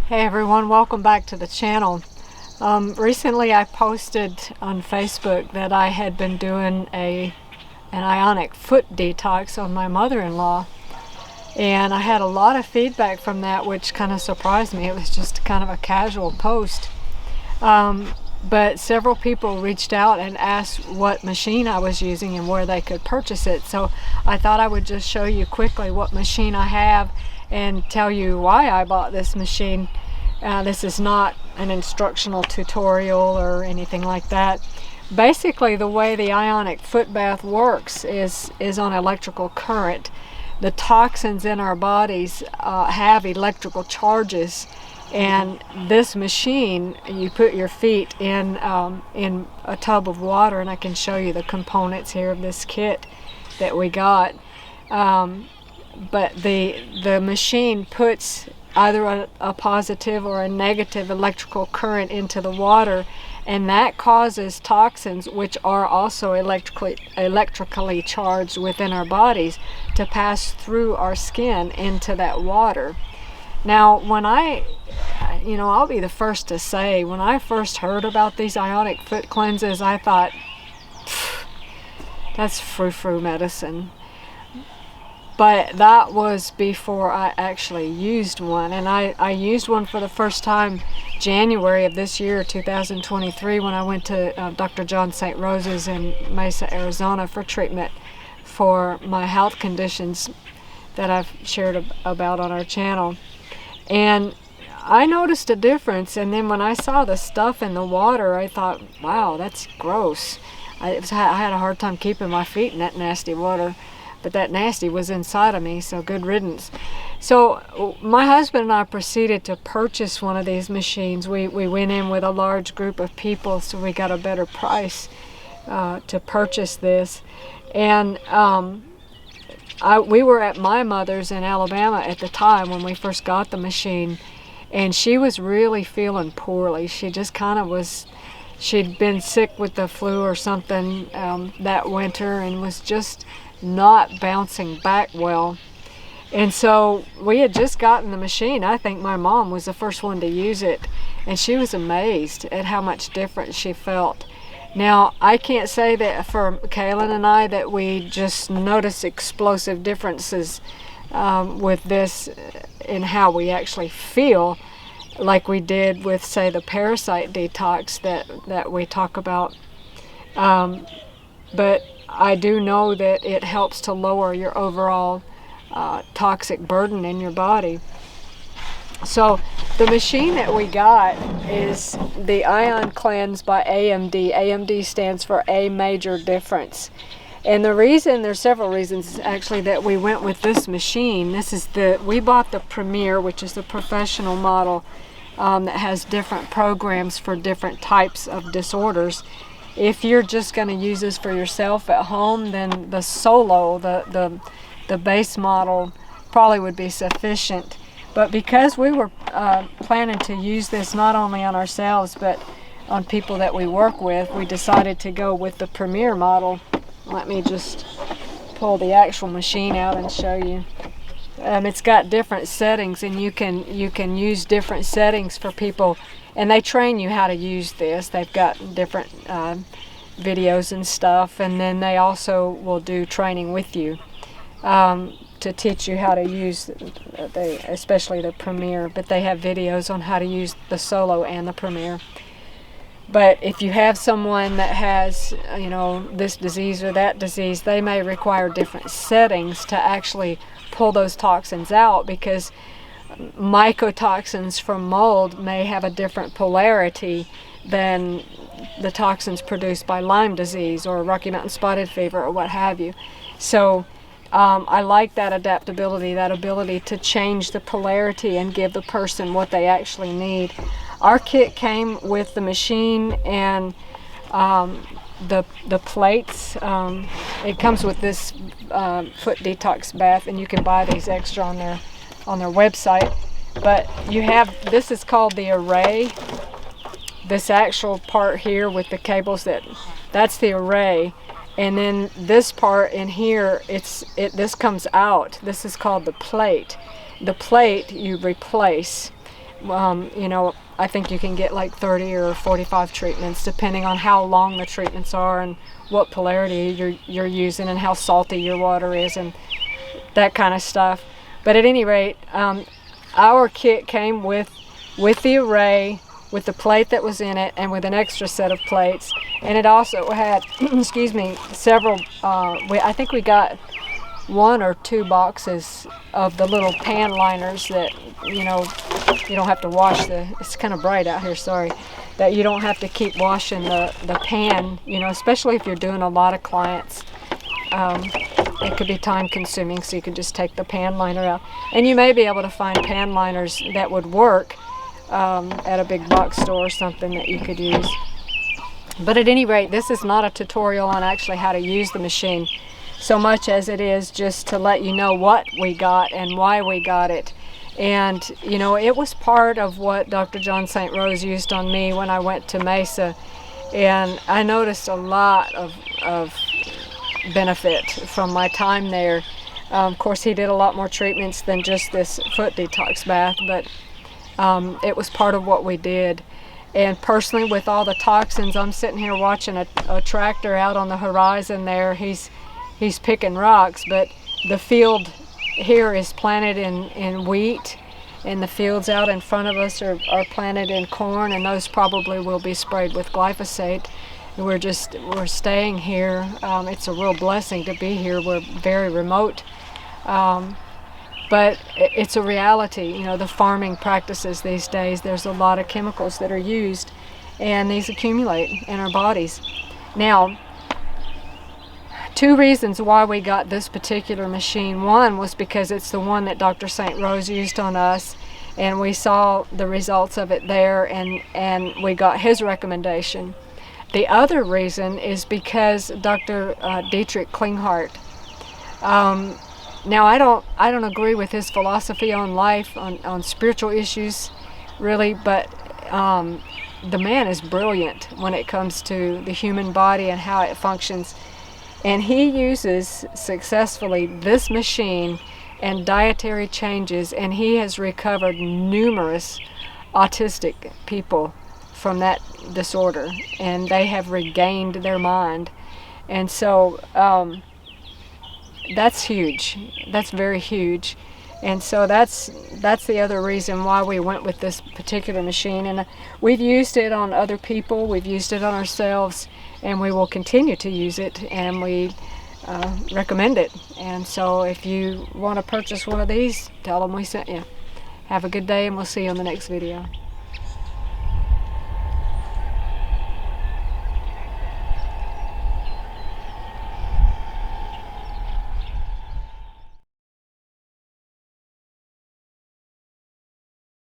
Hey everyone, welcome back to the channel. Recently I posted on Facebook that I had been doing an Ionic foot detox on my mother-in-law, and I had a lot of feedback from that, which kind of surprised me. It was just kind of a casual post, but several people reached out and asked what machine I was using and where they could purchase it. So I thought I would just show you quickly what machine I have and tell you why I bought this machine. This is not an instructional tutorial or anything like that. Basically, the way the Ionic foot bath works is on electrical current. The toxins in our bodies have electrical charges, and this machine, you put your feet in a tub of water, and I can show you the components here of this kit that we got. But the machine puts either a positive or a negative electrical current into the water, and that causes toxins, which are also electrically charged within our bodies, to pass through our skin into that water. Now, when I'll be the first to say, when I first heard about these Ionic foot cleanses, I thought, that's frou-frou medicine. But that was before I actually used one, and I used one for the first time January of this year, 2023, when I went to Dr. John St. Rose's in Mesa, Arizona for treatment for my health conditions that I've shared about on our channel. And I noticed a difference, and then when I saw the stuff in the water, I thought, wow, that's gross. I had a hard time keeping my feet in that nasty water. But that nasty was inside of me, so good riddance. So my husband and I proceeded to purchase one of these machines. We went in with a large group of people, so we got a better price to purchase this. And we were at my mother's in Alabama at the time when we first got the machine, and she was really feeling poorly. She just kind of was, she'd been sick with the flu or something that winter, and was just not bouncing back well. And so we had just gotten the machine. I think my mom was the first one to use it, and she was amazed at how much different she felt. Now, I can't say that for Kaylin and I that we just noticed explosive differences with this in how we actually feel, like we did with, say, the parasite detox that we talk about. But I do know that it helps to lower your overall toxic burden in your body. So the machine that we got is the Ion Cleanse by AMD. AMD stands for A Major Difference. And the reason, there's several reasons actually that we went with this machine. We bought the Premier, which is the professional model that has different programs for different types of disorders. If you're just going to use this for yourself at home, then the Solo, the base model, probably would be sufficient. But because we were planning to use this not only on ourselves but on people that we work with, we decided to go with the Premier model. Let me just pull the actual machine out and show you. It's got different settings, and you can use different settings for people. And they train you how to use this. They've got different videos and stuff, and then they also will do training with you to teach you how to use, especially the Premier. But they have videos on how to use the Solo and the Premier. But if you have someone that has, this disease or that disease, they may require different settings to actually pull those toxins out, because mycotoxins from mold may have a different polarity than the toxins produced by Lyme disease or Rocky Mountain spotted fever or what have you. So I like that adaptability, that ability to change the polarity and give the person what they actually need. Our kit came with the machine and the plates. It comes with this foot detox bath, and you can buy these extra on their website. But you have, this is called the array. This actual part here with the cables, that's the array. And then this part in here, this comes out. This is called the plate. The plate you replace. You know, I think you can get like 30 or 45 treatments depending on how long the treatments are and what polarity you're using and how salty your water is and that kind of stuff. But at any rate, our kit came with the array, with the plate that was in it, and with an extra set of plates. And it also had, excuse me, several, I think we got 1 or 2 boxes of the little pan liners that, you know, you don't have to wash it's kind of bright out here, sorry, that you don't have to keep washing the pan, you know, especially if you're doing a lot of clients. It could be time consuming, so you can just take the pan liner out. And you may be able to find pan liners that would work at a big box store or something that you could use. But at any rate, this is not a tutorial on actually how to use the machine so much as it is just to let you know what we got and why we got it. And you know, it was part of what Dr. John St. Rose used on me when I went to Mesa, and I noticed a lot of benefit from my time there. Of course, he did a lot more treatments than just this foot detox bath, but it was part of what we did. And personally, with all the toxins, I'm sitting here watching a tractor out on the horizon there. He's picking rocks, but the field here is planted in wheat, and the fields out in front of us are planted in corn, and those probably will be sprayed with glyphosate. We're staying here. It's a real blessing to be here. We're very remote, but it's a reality. You know, the farming practices these days, there's a lot of chemicals that are used, and these accumulate in our bodies. Now, 2 reasons why we got this particular machine. One was because it's the one that Dr. St. Rose used on us, and we saw the results of it there, and we got his recommendation. The other reason is because Dr. Dietrich Klinghardt. Now, I don't agree with his philosophy on life, on spiritual issues, really, but the man is brilliant when it comes to the human body and how it functions. And he uses successfully this machine and dietary changes, and he has recovered numerous autistic people from that disorder, and they have regained their mind. And so that's huge. That's very huge. And so that's the other reason why we went with this particular machine. And we've used it on other people, we've used it on ourselves, and we will continue to use it, and we recommend it. And so if you want to purchase one of these, tell them we sent you. Have a good day, and we'll see you on the next video.